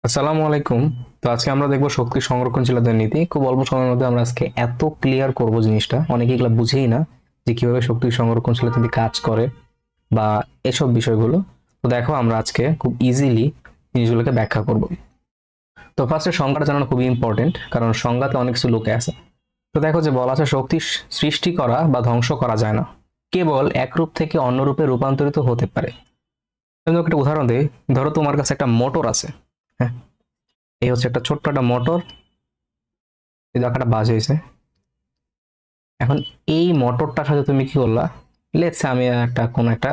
আসসালামু আলাইকুম। তো আজকে আমরা দেখবো শক্তি সংরক্ষণশীলতার নীতি। খুব অল্প সময়ের মধ্যে আমরা আজকে এত ক্লিয়ার করব জিনিসটা, অনেকে এগুলো বুঝেই না যে কিভাবে শক্তি সংরক্ষণশীলতা নীতি কাজ করে বা এসব বিষয়গুলো। তো দেখো আমরা আজকে খুব ইজিলি জিনিসগুলোকে ব্যাখ্যা করব। তো ফার্স্টে সংজ্ঞাটা জানানো খুবই ইম্পর্টেন্ট, কারণ সংজ্ঞাতে অনেক কিছু লুকে আছে। তো দেখো যে বলা আছে শক্তি সৃষ্টি করা বা ধ্বংস করা যায় না, কেবল এক রূপ থেকে অন্য রূপে রূপান্তরিত হতে পারে। আমি তোমাকে একটা উদাহরণ দিই। ধরো তোমার কাছে একটা মোটর আছে। হ্যাঁ, এই হচ্ছে একটা ছোট্ট একটা মোটর। এই দেখাটা বাজ হয়েছে। এখন এই মোটরটার সাথে তুমি কি করলা, লেটস আমি একটা কোন একটা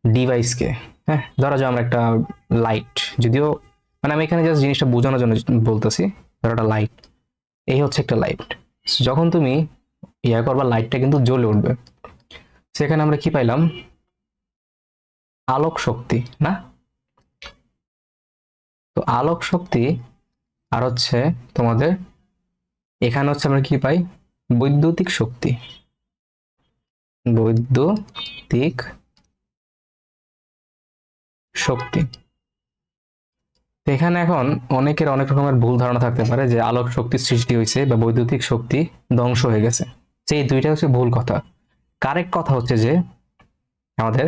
ডিভাইসকে, হ্যাঁ ধরা যাক আমরা একটা লাইট, যদিও মানে আমি এখানে জাস্ট জিনিসটা বোঝানোর জন্য বলতেছি। ধরো একটা লাইট, এই হচ্ছে একটা লাইট। যখন তুমি ইয়া করবা লাইটটা কিন্তু জ্বলে উঠবে। সেখানে আমরা কি পাইলাম? আলোক শক্তি, না? তো আলোক শক্তি আর হচ্ছে তোমাদের এখানে হচ্ছে আমরা কি পাই? বৈদ্যুতিক শক্তি। বৈদ্যুতিক শক্তি। তো এখানে এখন অনেকের অনেক রকমের ভুল ধারণা থাকতে পারে যে আলোক শক্তি সৃষ্টি হয়েছে বা বৈদ্যুতিক শক্তি ধ্বংস হয়ে গেছে। সেই দুইটা হচ্ছে ভুল কথা। কারেক্ট কথা হচ্ছে যে আমাদের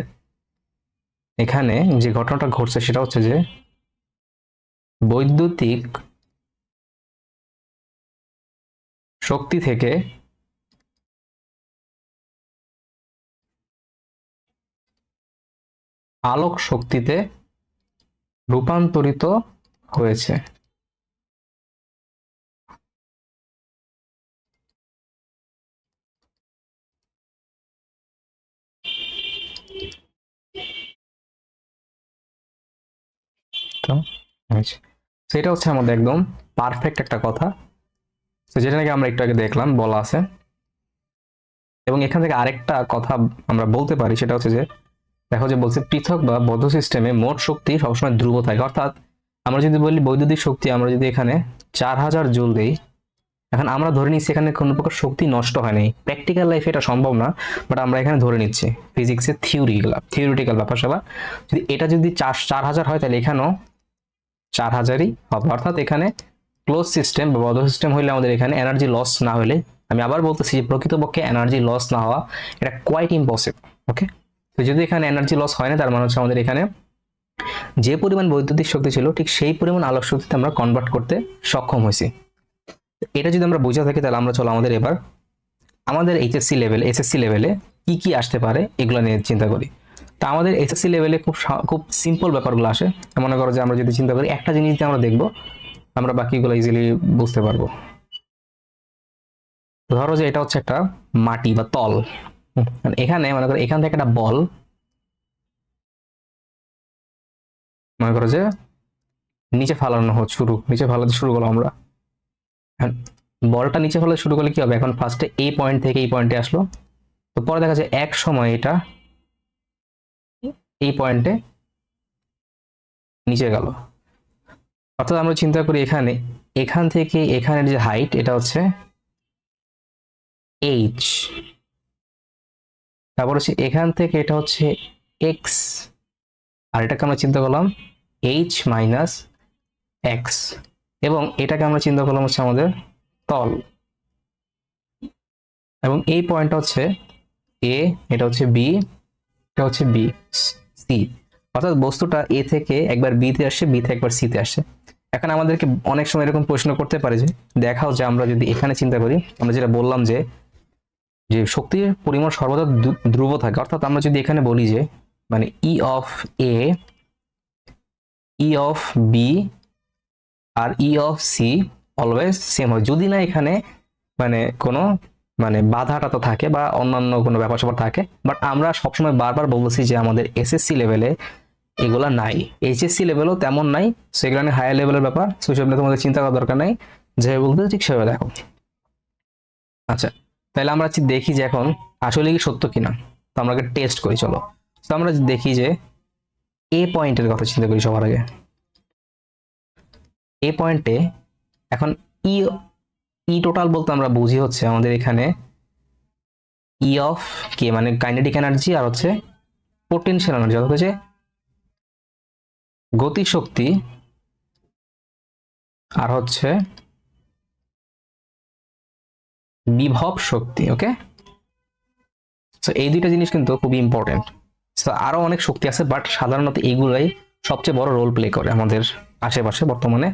এখানে যে ঘটনাটা ঘটছে সেটা হচ্ছে যে বৈদ্যুতিক শক্তি থেকে আলোক শক্তিতে রূপান্তরিত হয়েছে। তো হয়েছে। সেটা হচ্ছে আমাদের একদম পারফেক্ট একটা কথা। তো যেটা নাকি আমরা একটু আগে দেখলাম বলা আছে। এবং এখান থেকে আরেকটা কথা আমরা বলতে পারি, সেটা হচ্ছে যে দেখো যে বলছে পৃথক বা বদ্ধ সিস্টেমে মোট শক্তি সবসময় ধ্রুব থাকে। অর্থাৎ আমরা যদি বলি বৈদ্যুতিক শক্তি, আমরা যদি এখানে 4000 জুল দেই, এখন আমরা ধরে নিচ্ছি এখানে কোনো প্রকার শক্তি নষ্ট হয় নাই। প্র্যাকটিক্যাল লাইফে এটা সম্ভব না, বাট আমরা এখানে ধরে নিচ্ছি ফিজিক্সের থিওরিটিক্যাল ব্যাপার স্যাপার। যদি এটা যদি 4000 হয় তাহলে এখানেও 4000ই হবে। অর্থাৎ এখানে ক্লোজ সিস্টেম বা বদ্ধ সিস্টেম হইলে আমাদের এখানে এনার্জি লস না হলে, আমি আবার বলতেছি যে প্রকৃতপক্ষে এনার্জি লস না হওয়া এটা কোয়াইট ইম্পসিবল। ওকে, তো যদি এখানে এনার্জি লস হয় না, তার মানে হচ্ছে আমাদের এখানে যে পরিমাণ বৈদ্যুতিক শক্তি ছিল ঠিক সেই পরিমাণ আলোক শক্তিতে আমরা কনভার্ট করতে সক্ষম হয়েছি। এটা যদি আমরা বুঝে থাকি তাহলে আমরা চলো আমাদের এবার আমাদের এসএসসি লেভেলে কি কি আসতে পারে এগুলো নিয়ে চিন্তা করি। তা আমাদের এসএসসি লেভেলে খুব সিম্পল ব্যাপারগুলো আসে। মনে করো যে আমরা যদি চিন্তা করি একটা জিনিস দিয়ে আমরা দেখবো, আমরা বাকিগুলো ইজিলি বুঝতে পারবো। ধরো যে এটা হচ্ছে একটা মাটি বা তল। এখানে মনে করো এখান থেকে একটা বল, মনে করো যে নিচে ফালাতে শুরু করলাম আমরা। বলটা নিচে ফেলা শুরু করলে কি হবে? এখন ফার্স্টে এই পয়েন্ট থেকে এই পয়েন্টে আসলো, তো পরে দেখা যায় এক সময় এটা এই পয়েন্টে নিচে গেল। অর্থাৎ আমরা চিন্তা করি এখানে এখান থেকে এখানের যে হাইট এটা হচ্ছে এইচ, তারপর হচ্ছে এখান থেকে এটা হচ্ছে এক্স, আর এটাকে আমরা চিন্তা করলাম এইচ মাইনাস এক্স, এবং এটাকে আমরা চিন্তা করলাম হচ্ছে আমাদের তল, এবং এই পয়েন্টটা হচ্ছে এ, এটা হচ্ছে বি, এটা হচ্ছে বি সি। অর্থাৎ বস্তুটা এ থেকে একবার বি তে আসছে, বি থেকে একবার সি তে আসছে। এখন আমাদেরকে অনেক সময় এরকম প্রশ্ন করতে পারে যে দেখাও যে আমরা যদি এখানে চিন্তা করি, আমরা যেটা বললাম যে যে শক্তির পরিমাণ সর্বদা ধ্রুব থাকে। অর্থাৎ আমরা যদি এখানে বলি যে মানে E of A, E of B আর E of C always same হয়, যদি না এখানে মানে কোনো মানে বাধাটা তো থাকে বা অন্যান্য কোনো ব্যাপার স্যাপার থাকে। বাট আমরা সবসময় বারবার বলতেছি যে আমাদের এসএসসি লেভেলে এগুলা নাই, এইচএসসি লেভেলও তেমন নাই। সেগুলো হায়ার লেভেলের ব্যাপার, সেসব নিয়ে তোমাদের চিন্তা করার দরকার নাই। যেভাবে বলতে ঠিক সেভাবে দেখো। আচ্ছা, তাহলে আমরা দেখি যে এখন আসলে কি সত্য কিনা। তো আমরা টেস্ট করি, চলো। তো আমরা দেখি যে এ পয়েন্টের কথা চিন্তা করি সবার আগে। এ পয়েন্টে এখন ই ই টোটাল বলতে আমরা বুঝি হচ্ছে আমাদের এখানে ই অফ কে মানে কাইনেটিক এনার্জি, আর হচ্ছে পোটেনশিয়াল এনার্জি, অর্থাৎ হচ্ছে গতিশক্তি আর হচ্ছে বিভব শক্তি। ওকে, তো এই দুইটা জিনিস কিন্তু খুবই ইম্পর্টেন্ট। তো আরো অনেক শক্তি আছে, বাট সাধারণত এগুলাই সবচেয়ে বড় রোল প্লে করে আমাদের আশেপাশে বর্তমানে।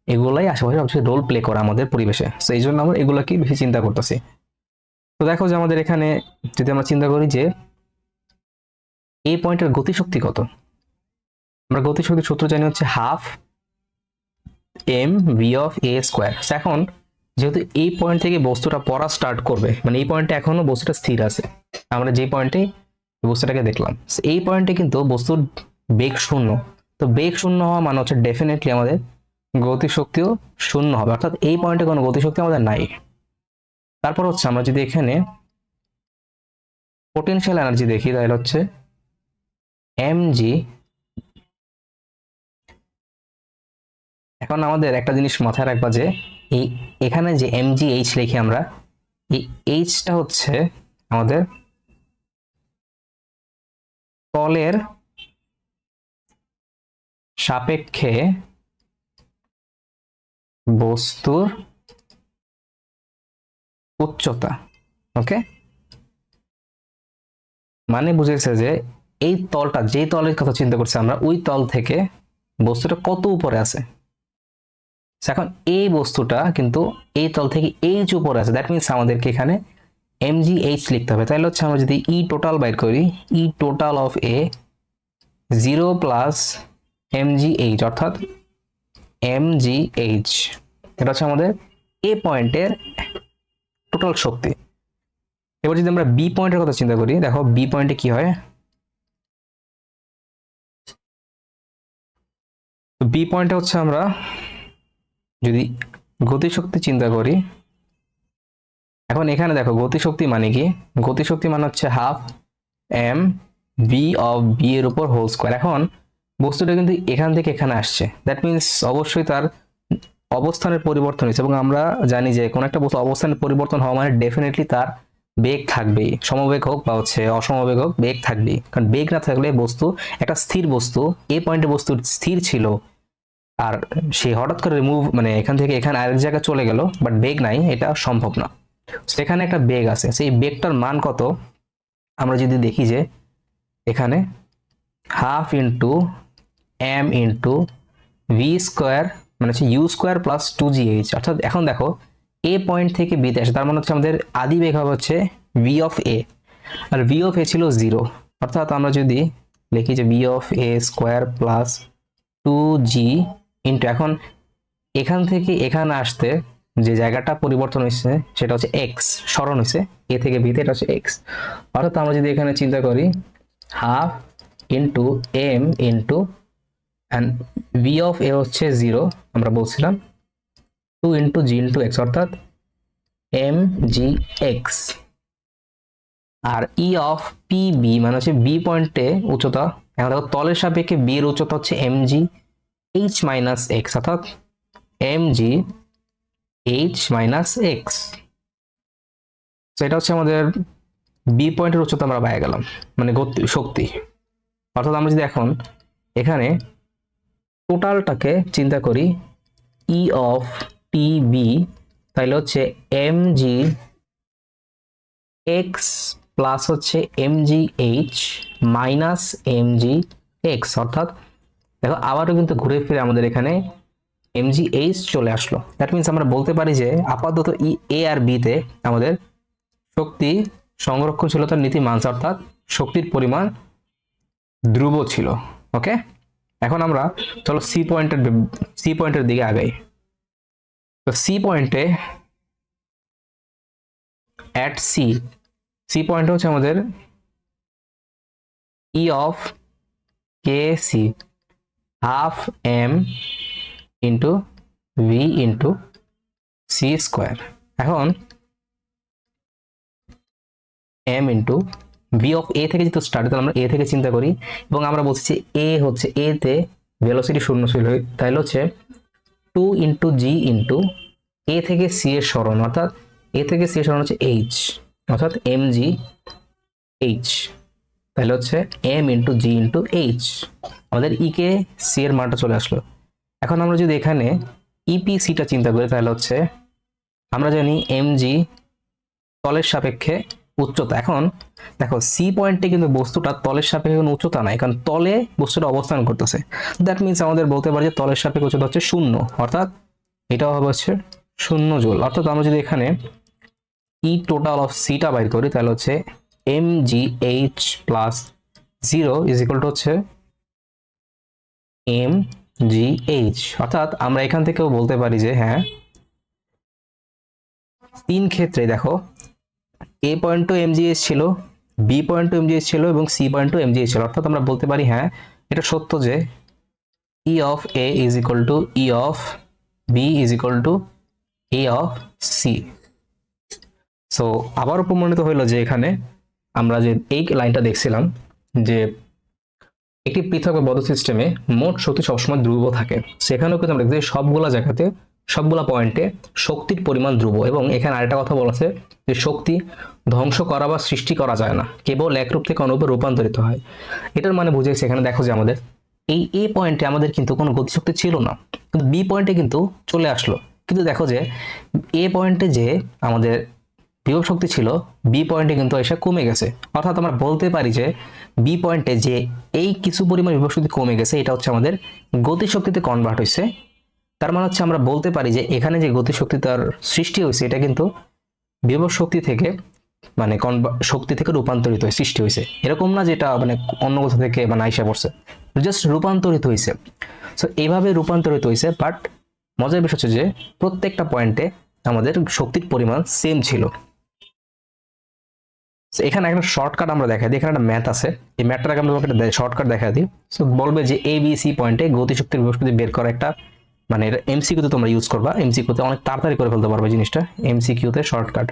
এগুলাই আশেপাশে সবচেয়ে রোল প্লে করে আমাদের পরিবেশে। তো এই জন্য আমরা এগুলোকে বেশি চিন্তা করতেছি। তো দেখো যে আমাদের এখানে যদি আমরা চিন্তা করি যে এই পয়েন্টের গতিশক্তি কত, আমরা গতিশক্তির সূত্র জানি হচ্ছে half M V of A square. এখন যেহেতু এই পয়েন্ট থেকে বস্তুটা পড়া স্টার্ট করবে, মানে এই পয়েন্টে এখনো বস্তুটা স্থির আছে, আমরা যে পয়েন্টে বস্তুটাকে দেখলাম এই পয়েন্টে কিন্তু বস্তুর বেগ শূন্য। তো বেগ শূন্য হওয়া মানে হচ্ছে ডেফিনেটলি আমাদের গতিশক্তিও শূন্য হবে, অর্থাৎ এই পয়েন্টে কোনো গতিশক্তি আমাদের নাই। তারপর হচ্ছে আমরা যদি এখানে পোটেনশিয়াল এনার্জি দেখি, তাহলে হচ্ছে এম জি। এখন আমাদের একটা জিনিস মাথায় রাখবা যে এই এখানে যে এম জি এইচ লিখি আমরা, এই এইচটা হচ্ছে আমাদের তলের সাপেক্ষে বস্তুর উচ্চতা। ওকে, মানে বুঝেছে যে এই তলটা, যে তলের কথা চিন্তা করছি আমরা, ওই তল থেকে বস্তুটা কত উপরে আছে। এখন এই বস্তুটা কিন্তু এই তল থেকে এইচ উপরে আছে, দ্যাট মিনস আমাদেরকে এখানে এম জি এইচ লিখতে হবে। তাহলে হচ্ছে আমরা যদি ই টোটাল বাইর করি, E total of A 0 plus M G H, অর্থাৎ এম জি এইচ, এটা হচ্ছে আমাদের এ পয়েন্টের টোটাল শক্তি। এবার যদি আমরা বি পয়েন্টের কথা চিন্তা করি, দেখো বি পয়েন্টে কি হয়। বি পয়েন্টে হচ্ছে আমরা যদি গতিশক্তি চিন্তা করি, এখন এখানে দেখো গতিশক্তি মানে কি, গতিশক্তি মানে হচ্ছে half M V of B এর উপর হোল স্কোয়ার। এখন বস্তুটা কিন্তু এখান থেকে এখানে আসছে, দ্যাট মিনস অবশ্যই তার অবস্থানের পরিবর্তন হয়েছে, এবং আমরা জানি যে কোনো একটা বস্তু অবস্থানের পরিবর্তন হওয়া মানে ডেফিনেটলি তার বেগ থাকবেই, সমবেগ হোক বা হচ্ছে অসমবেগ হোক, বেগ থাকবেই। কারণ বেগ না থাকলে বস্তু, একটা স্থির বস্তু, এই পয়েন্টে বস্তু স্থির ছিল, আর সে হঠাৎ করে রিমুভ, মানে এখান থেকে এখানে আরেক জায়গায় চলে গেল, বাট বেগ নাই, এটা সম্ভব না। সেখানে একটা বেগ আছে, সেই বেগটার মান কত আমরা যদি দেখি যে এখানে half into M into V square, মানে হচ্ছে ইউ স্কোয়ার প্লাস 2gh। অর্থাৎ এখন দেখো এ পয়েন্ট থেকে বিতে আসে, তার মানে হচ্ছে আমাদের আদি বেগ হবে হচ্ছে ভি অফ এ, আর ভি অফ এ ছিল 0। অর্থাৎ আমরা যদি লিখি যে V of A square plus 2g into, এখন এখান থেকে এখানে আসতে যে জায়গাটা পরিবর্তন হয়েছে সেটা হচ্ছে এক্স, সরণ হয়েছে এ থেকে বিতে, এটা হচ্ছে এক্স। অর্থাৎ আমরা যদি এখানে চিন্তা করি half into M into and V of A হচ্ছে 0, আমরা বলছিলাম 2 ইন্টু জি ইন্টু এক্স, অর্থাৎ এম জি এক্স। আর ই অফ পি বি মানে হচ্ছে বি পয়েন্টে উচ্চতা, এখন দেখো তলের সাপেক্ষে বি এর উচ্চতা হচ্ছে M G H minus X, অর্থাৎ M G H minus X. তো এটা হচ্ছে আমাদের বি পয়েন্টের উচ্চতা আমরা পেয়ে গেলাম, মানে শক্তি। অর্থাৎ আমরা যদি এখন এখানে টোটালটাকে চিন্তা করি ই অফ টি বি, তাহলে হচ্ছে এম জি এক্স প্লাস হচ্ছে M G H minus M G X. অর্থাৎ দেখো আবারও কিন্তু ঘুরে ফিরে আমাদের এখানে এম জি এইচ চলে আসলো। দ্যাট মিনস আমরা বলতে পারি যে আপাতত ই এ আর বি তে আমাদের শক্তি সংরক্ষণশীলতার নীতি মানছে, অর্থাৎ শক্তির পরিমাণ ধ্রুব ছিল। ওকে, এখন আমরা চলো সি পয়েন্টের দিকে আগাই। তো সি পয়েন্টে অ্যাট সি পয়েন্ট হচ্ছে আমাদের E of K C half M into V into C square. এখন M into V of A থেকে যেহেতু স্টার্ট, তাহলে আমরা এ থেকে চিন্তা করি, এবং আমরা বলছি যে এ হচ্ছে এ তে ভেলোসিটি শূন্য ছিল, তাইলে হচ্ছে 2 ইন্টু জি ইন্টু এ থেকে সি এর সরণ, অর্থাৎ এ থেকে সি এর সরণ হচ্ছে এইচ, অর্থাৎ এম জি এইচ। তাহলে হচ্ছে M into G into H, আমাদের ই কে সি এর মানটা চলে আসলো। এখন আমরা যদি এখানে ইপিসিটা চিন্তা করি তাহলে হচ্ছে আমরা জানি এমজি তলের সাপেক্ষে উচ্চতা। এখন দেখো সি পয়েন্টে কিন্তু বস্তুটা তলের সাপেক্ষে কোনো উচ্চতা নাই, কারণ তলে বস্তুটা অবস্থান করতেছে। দ্যাট মিনস আমাদের বলতে পারি যে তলের সাপেক্ষে উচ্চতা হচ্ছে 0, অর্থাৎ এটাও হবে হচ্ছে 0 জুল। অর্থাৎ আমরা যদি এখানে ই টোটাল অফ সিটা বাইর করি তাহলে হচ্ছে mgh plus 0 is equal two হচ্ছে mgh। অর্থাৎ আমরা এখান থেকেও বলতে পারি যে হ্যাঁ, তিন ক্ষেত্রে দেখো এ পয়েন্ট টু mgh ছিল, বি পয়েন্ট টু mgh ছিল এবং সি পয়েন্ট টু mgh ছিল। অর্থাৎ আমরা বলতে পারি হ্যাঁ, এটা সত্য যে E of A is equal to E of B is equal to A of C. So আবার প্রমাণিত হইলো যে এখানে আমরা যে এই লাইনটা দেখছিলাম যে একটি পৃথক বা বদ্ধ সিস্টেমে মোট শক্তি সবসময় ধ্রুব থাকে, সেখানেও কিন্তু আমরা দেখছি সবগুলা জায়গাতে সবগুলা পয়েন্টে শক্তির পরিমাণ ধ্রুব। এবং এখানে আরেকটা কথা বলা আছে যে শক্তি ধ্বংস করা বা সৃষ্টি করা যায় না, কেবল একরূপ থেকে অন্যরূপে রূপান্তরিত হয়। এটার মানে বুঝেছি এখানে দেখো যে আমাদের এই এ পয়েন্টে আমাদের কিন্তু কোনো গতিশক্তি ছিল না, কিন্তু বি পয়েন্টে কিন্তু চলে আসলো। কিন্তু দেখো যে এ পয়েন্টে যে আমাদের বিভব শক্তি ছিল, বি পয়েন্টে কিন্তু এসে কমে গেছে। অর্থাৎ আমরা বলতে পারি যে বি পয়েন্টে যে এই কিছু পরিমাণ বিভব শক্তি কমে গেছে, এটা হচ্ছে আমাদের গতিশক্তিতে কনভার্ট হয়েছে। তার মানে হচ্ছে আমরা বলতে পারি যে এখানে যে গতিশক্তি তার সৃষ্টি হয়েছে, এটা কিন্তু বিভব শক্তি থেকে মানে শক্তি থেকে রূপান্তরিত হয়ে সৃষ্টি হয়েছে। এরকম না যেটা মানে অন্য কোথা থেকে মানে আইসা পড়ছে, জাস্ট রূপান্তরিত হয়েছে। সো এইভাবে রূপান্তরিত হয়েছে। বাট মজার বিষয় হচ্ছে যে প্রত্যেকটা পয়েন্টে আমাদের শক্তির পরিমাণ সেম ছিল। এখানে একটা শর্টকাট আমরা দেখাই দিই। এখানে একটা ম্যাথ আছে, এই ম্যাথটাকে আমরা একটা শর্টকাট দেখা দিই। সো বলবে যে এ বি সি পয়েন্টে গতিশক্তির বৃহস্পতি বের করা একটা মানে এমসিকিউতে তোমরা ইউজ করবা, এমসিকিউতে অনেক তাড়াতাড়ি করে ফেলতে পারবে জিনিসটা, এমসিকিউতে শর্টকাট।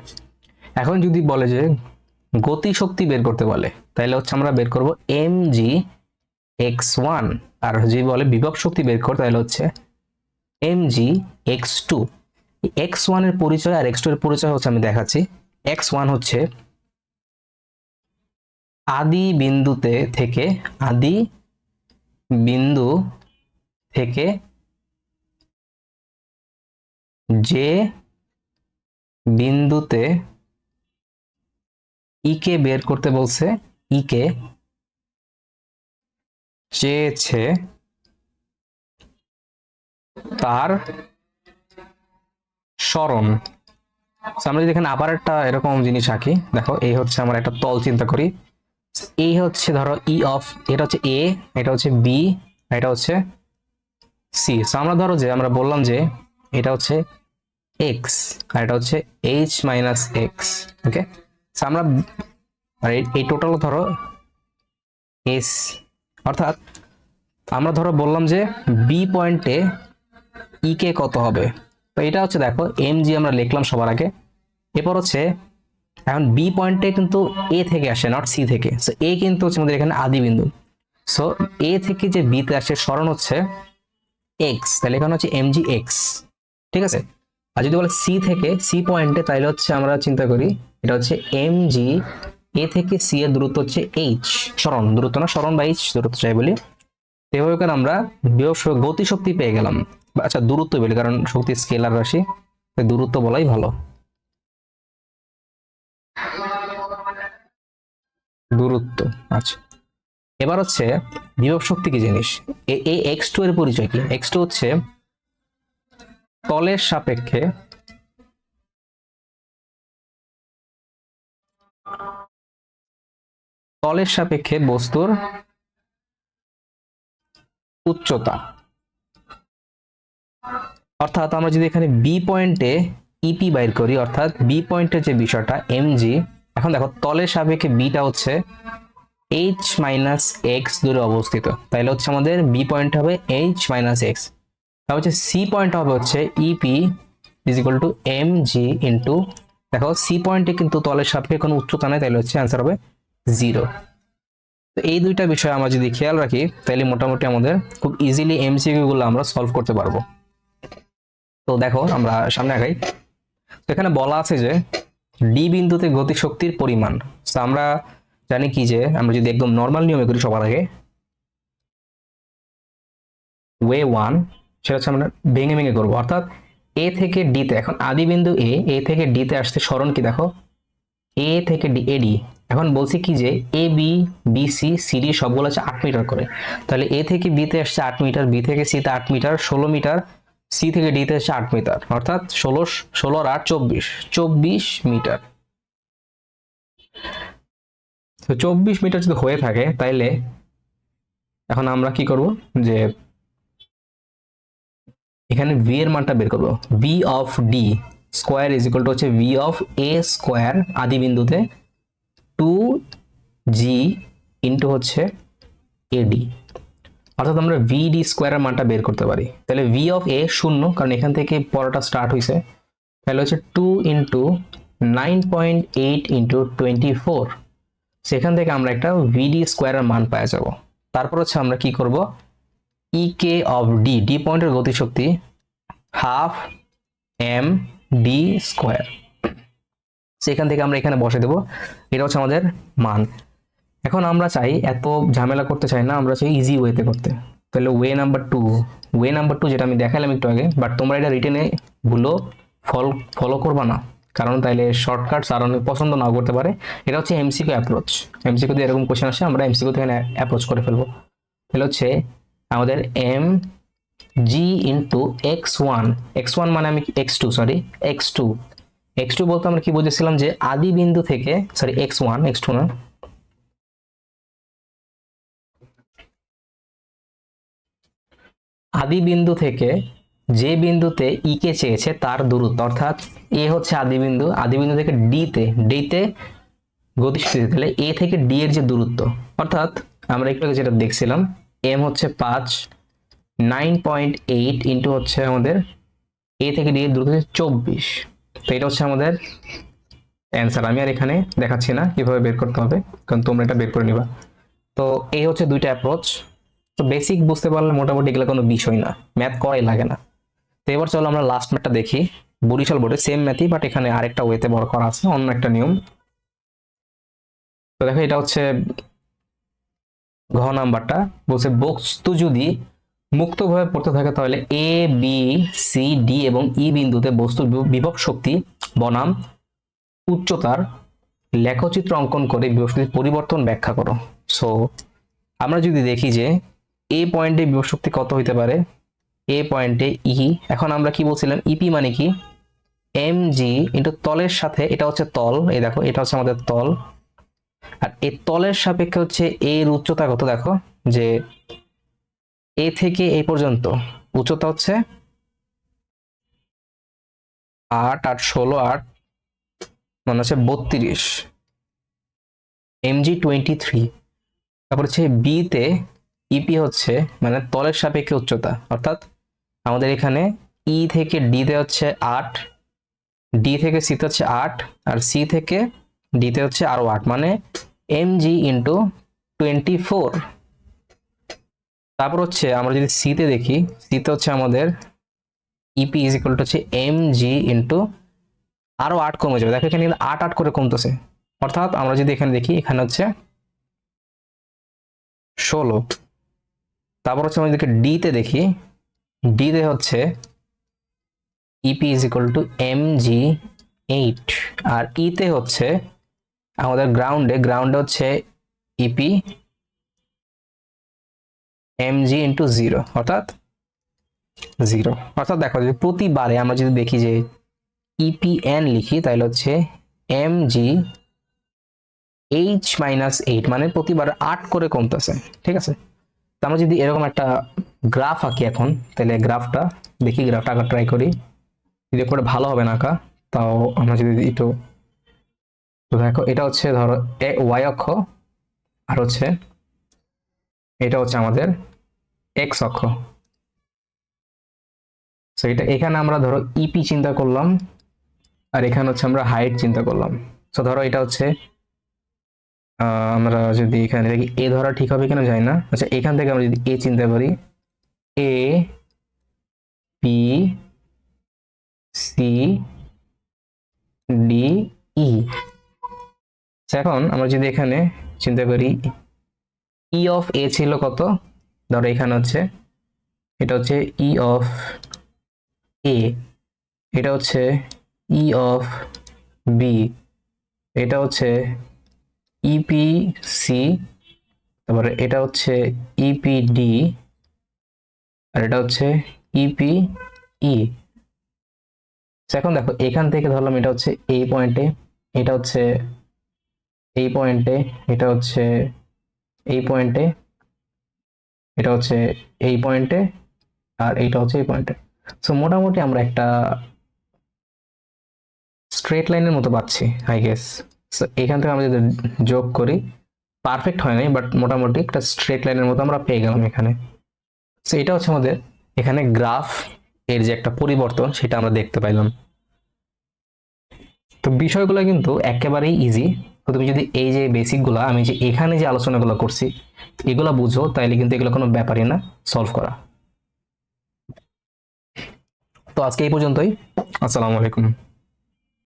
এখন যদি বলে যে গতিশক্তি বের করতে বলে তাহলে হচ্ছে আমরা বের করব mg x1, আর যদি বলে বিভব শক্তি বের করতে তাহলে হচ্ছে mg x2। x1 এর পরিচয় আর x2 এর পরিচয় হচ্ছে আমি দেখাচ্ছি। x1 হচ্ছে আদি বিন্দু থেকে যে বিন্দুতে ই কে বের করতে বলছে, ই কে চেয়েছে তার সরণ। আমরা যদি এখানে আবার একটা এরকম জিনিস আঁকি, দেখো এই হচ্ছে আমার একটা তল চিন্তা করি। এই হচ্ছে ধরো ই অফ, এটা হচ্ছে এ, এটা হচ্ছে বি, এটা হচ্ছে সি। আমরা ধরো যে আমরা বললাম যে এটা হচ্ছে এক্স আর এটা হচ্ছে এইচ মাইনাস এক্স। ওকে, আমরা এই টোটাল ধরো এস, অর্থাৎ আমরা ধরো বললাম যে বি পয়েন্টে ই কে কত হবে। তো এটা হচ্ছে দেখো এম জি আমরা লিখলাম সবার আগে। এরপর হচ্ছে এখন বি পয়েন্টে কিন্তু এ থেকে আসে, নট সি থেকে। সো এ কিন্তু হচ্ছে আমাদের এখানে আদি বিন্দু। সো এ থেকে যে বি তে আসে সরণ হচ্ছে এক্স, তাহলে এখানে হচ্ছে এম জি এক্স। ঠিক আছে, আর যদি বলে সি থেকে সি পয়েন্টে তাহলে হচ্ছে আমরা চিন্তা করি এটা হচ্ছে এম জি, এ থেকে সি এর দূরত্ব হচ্ছে এইচ, সরণ দূরত্ব না, সরণ বা এইচ দূরত্ব চাই বলি। এভাবে করে আমরা গতি শক্তি পেয়ে গেলাম। আচ্ছা দূরত্ব বলি, কারণ শক্তি স্কেলার রাশি, দূরত্ব বলাই ভালো। দূরত্ব। আচ্ছা, এবার হচ্ছে বিভব শক্তি কি জিনিস, এই x2 এর পরিচয় কি? x2 হচ্ছে তলের সাপেক্ষে বস্তুর উচ্চতা। অর্থাৎ আমরা যদি এখানে বি পয়েন্টে ইপি বাইর করি, অর্থাৎ বি পয়েন্টের যে বিষয়টা এমজি, এখন দেখো তলের সাপেক্ষে বিটা হচ্ছে এইচ মাইনাস এক্স দূরে অবস্থিত, তাইলে হচ্ছে আমাদের বি পয়েন্ট হবে এইচ মাইনাস এক্স। তাহলে হচ্ছে সি পয়েন্ট হবে হচ্ছে EP is equal to M G into, দেখো সি পয়েন্টে কিন্তু তলের সাপেক্ষে কোনো উচ্চতা নেই, তাহলে হচ্ছে অ্যান্সার হবে 0। তো এই দুইটা বিষয় আমরা যদি খেয়াল রাখি তাহলে মোটামুটি আমাদের খুব ইজিলি এমসিকিউ গুলো আমরা সলভ করতে পারবো। তো দেখো আমরা সামনে আগাই। তো এখানে বলা আছে যে ডি বিন্দুতে গতিশক্তির পরিমাণ। তো আমরা জানি কি যে আমরা যদি একদম নর্মাল নিয়মে করি সবার আগে ওয়ে 1 সেটা হচ্ছে আমরা ভেঙে ভেঙে করবো, অর্থাৎ এ থেকে ডিতে, এখন আদি বিন্দু এ থেকে ডিতে আসতে সরণ কি দেখো, এ থেকে ডি, এডি। এখন বলছি কি যে A B B C C D সবগুলো হচ্ছে 8 মিটার করে, তাহলে এ থেকে বিতে আসছে 8 মিটার, বি থেকে সিতে 8 মিটার 16 মিটার, সি থেকে ডিতে আসছে 8 মিটার, অর্থাৎ 16 আর 8 24 মিটার। তো 24 মিটার যদি হয়ে থাকে তাইলে এখন আমরা কি করব, যে এখানে ভি এর মানটা বের করব। V of D square is equal two হচ্ছে ভি অফ এ স্কোয়ার আদি বিন্দুতে 2g ইন্টু হচ্ছে এডি, অর্থাৎ আমরা ভিডি স্কোয়ারের মানটা বের করতে পারি। তাহলে ভি অফ এ শূন্য, কারণ এখান থেকে পড়াটা স্টার্ট হয়েছে, তাহলে হচ্ছে 2 ইন্টু 9.8 ইন্টু 24, সেখান থেকে আমরা একটা ভিডি স্কোয়ারের মান পাওয়া যাব। তারপর হচ্ছে আমরা কি করব, ই কে অফ ডি, ডি পয়েন্টের গতিশক্তি হাফ এম ডি স্কোয়ার, সেখান থেকে আমরা এখানে বসে দেব, এটা হচ্ছে আমাদের মান। এখন আমরা চাই এত ঝামেলা করতে চাই না, আমরা চাই ইজি ওয়েতে করতে। তাহলে ওয়ে নাম্বার টু যেটা আমি দেখালাম একটু আগে, বাট তোমরা এটা রিটেনে ভুলো ফলো করবা না, কারণ তাইলে শর্টকাটস আর অনেক পছন্দ নাও করতে পারে। এটা হচ্ছে এমসিকিউ অ্যাপ্রোচ, এমসিকিউ দিয়ে এরকম কোশ্চেন আসে, আমরা এমসিকিউ থেকে অ্যাপ্রোচ করে ফেলবো। তাহলে হচ্ছে আমাদের M G into X one মানে আমি এক্স টু বলতে আমরা কি বুঝেছিলাম, যে আদি বিন্দু থেকে, সরি এক্স টু না, আদি বিন্দু থেকে যে বিন্দুতে ই কে চেয়েছে তার দূরত্ব, অর্থাৎ এ হচ্ছে আদি বিন্দু থেকে ডিতে গতিশক্তি, তাহলে এ থেকে ডি এর যে দূরত্ব, অর্থাৎ আমরা একটু আগে যেটা দেখছিলাম, এম হচ্ছে 5, 9.8 ইন্টু হচ্ছে আমাদের এ থেকে ডি এর দূরত্ব 24, তো এটা হচ্ছে আমাদের অ্যান্সার। আমি আর এখানে দেখাচ্ছি না কিভাবে বের করতে হবে, কারণ তোমরা এটা বের করে নিবা। তো এই হচ্ছে দুইটা অ্যাপ্রোচ। তো বেসিক বুঝতে পারলে মোটামুটি এগুলো কোনো বিষয় না, ম্যাথ করাই লাগে না। তো এবার চলো আমরা লাস্ট ম্যাথটা দেখি, বরিশাল বোর্ডে সেম ম্যাথই, বাট এখানে আরেকটা ওয়েতে বড় করা আছে, অন্য একটা নিয়ম। তো দেখো এটা হচ্ছে ঘ নাম্বারটা, বলছে বস্তু যদি মুক্তভাবে পড়তে থাকে তাহলে এ বি সি ডি এবং ই বিন্দুতে বস্তুর বিভব শক্তি বনাম উচ্চতার লেখচিত্র অঙ্কন করে বিভব শক্তির পরিবর্তন ব্যাখ্যা করো। সো আমরা যদি দেখি যে এ পয়েন্টে বিভব শক্তি কত হইতে পারে, এ পয়েন্টে ই, এখন আমরা কি বলছিলাম, ইপি মানে কি, এম জি ইন্টু তলের সাথে, এটা হচ্ছে তল, এই দেখো এটা হচ্ছে আমাদের তল, আর এই তলের সাপেক্ষে হচ্ছে এর উচ্চতা কত, দেখো যে এ থেকে এই পর্যন্ত উচ্চতা হচ্ছে 8 মানে হচ্ছে 32, এমজি 23। তারপর হচ্ছে বি তে ইপি হচ্ছে মানে তলের সাপেক্ষে উচ্চতা, অর্থাৎ আমাদের এখানে ই থেকে ডি তে হচ্ছে 8, ডি থেকে সি তে হচ্ছে 8, আর সি থেকে ডি তে হচ্ছে আরো 8, মানে এমজি ইন্টু 24। তারপর হচ্ছে আমরা যদি সি তে দেখি, সি তে হচ্ছে আমাদের ইপি ইজ ইকুয়াল টু হচ্ছে এম জি ইন্টু আরো 8 কমে যাবে, দেখো এখানে 8 করে কমতেছে, অর্থাৎ আমরা যদি এখানে দেখি এখানে হচ্ছে 16। তারপর হচ্ছে আমরা যদি ডি তে দেখি, ডি তে হচ্ছে EP is equal to M G 8, আর ই তে হচ্ছে আমাদের গ্রাউন্ডে হচ্ছে ইপি এম জি ইন্টু 0, অর্থাৎ 0। অর্থাৎ দেখো যদি প্রতিবারে আমরা যদি দেখি যে ইপিএন লিখি, তাহলে হচ্ছে এম জি H-8, মানে প্রতিবার 8 করে কমতেছে, ঠিক আছে। তো আমরা যদি এরকম একটা গ্রাফ আঁকি এখন, তাহলে গ্রাফটা দেখি, গ্রাফটা আঁকা ট্রাই করি, যদি করে ভালো হবে না আঁকা, তাও আমরা যদি একটু, তো দেখো এটা হচ্ছে ধরো ওয়াই অক্ষ, আর হচ্ছে এটা হচ্ছে আমাদের এক্স অক্ষ। তো এটা এখানে আমরা ধরো ইপি চিন্তা করলাম, আর এখানে হচ্ছে আমরা হাইট চিন্তা করলাম। তো ধরো এটা হচ্ছে আমরা যদি এখানে দেখি এ ধরা ঠিক হবে কিনা যায় না, আচ্ছা এখান থেকে আমরা যদি এ চিন্তা করি, A B C D E. এখন আমরা যদি এখানে চিন্তা করি ই অফ এ ছিল কত, ধরো এখানে হচ্ছে এটা হচ্ছে ই অফ এ, এটা হচ্ছে ই অফ বি, এটা হচ্ছে ইপি সি, তারপরে এটা হচ্ছে ইপি ডি, আর এটা হচ্ছে ইপি ই। এখন দেখো এখান থেকে ধরলাম এটা হচ্ছে এই পয়েন্টে, এটা হচ্ছে এই পয়েন্টে, এটা হচ্ছে এই পয়েন্টে, এটা হচ্ছে এই পয়েন্টে, আর এইটা হচ্ছে এই পয়েন্টে। সো মোটামুটি আমরা একটা স্ট্রেট লাইনের মতো পাচ্ছি আই গেস। সো এখান থেকে আমরা যদি যোগ করি, পারফেক্ট হয় নাই বাট মোটামুটি একটা স্ট্রেট লাইনের মতো আমরা পেয়ে গেলাম এখানে। সো এটা হচ্ছে আমাদের এখানে গ্রাফ এর যে একটা পরিবর্তন সেটা আমরা দেখতে পাইলাম। তো বিষয়গুলো কিন্তু একেবারেই ইজি। তো তুমি যদি এই যে বেসিকগুলো আমি যে এখানে যে আলোচনাগুলো করছি এগুলো বুঝো, তাইলে কিন্তু এগুলো কোনো ব্যাপারই না সলভ করা। তো আজকে এই পর্যন্তই। আসসালামু আলাইকুম।